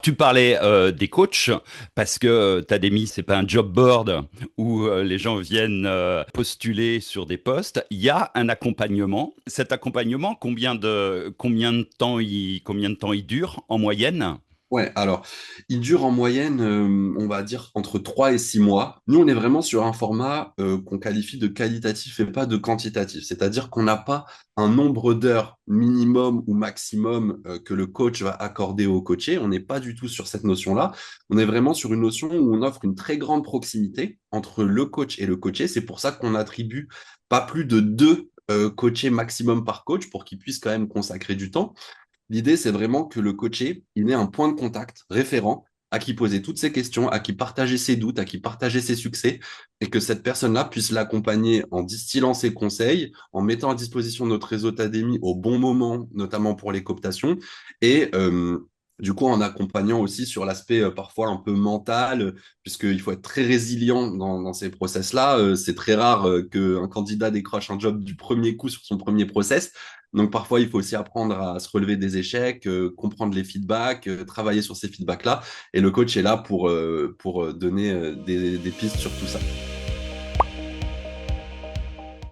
Tu parlais des coachs parce que Tademi, c'est pas un job board où les gens viennent postuler sur des postes. Il y a un accompagnement. Cet accompagnement, combien de temps il dure en moyenne? Ouais, alors, il dure en moyenne, on va dire, entre 3 et 6 mois. Nous, on est vraiment sur un format qu'on qualifie de qualitatif et pas de quantitatif. C'est-à-dire qu'on n'a pas un nombre d'heures minimum ou maximum que le coach va accorder au coaché. On n'est pas du tout sur cette notion-là. On est vraiment sur une notion où on offre une très grande proximité entre le coach et le coaché. C'est pour ça qu'on attribue pas plus de deux coachés maximum par coach pour qu'ils puissent quand même consacrer du temps. L'idée, c'est vraiment que le coaché, il ait un point de contact référent à qui poser toutes ses questions, à qui partager ses doutes, à qui partager ses succès, et que cette personne-là puisse l'accompagner en distillant ses conseils, en mettant à disposition notre réseau Tademi au bon moment, notamment pour les cooptations, et du coup en accompagnant aussi sur l'aspect parfois un peu mental, puisqu'il faut être très résilient dans ces process-là. C'est très rare qu'un candidat décroche un job du premier coup sur son premier process. Donc parfois, il faut aussi apprendre à se relever des échecs, comprendre les feedbacks, travailler sur ces feedbacks-là. Et le coach est là pour donner des pistes sur tout ça.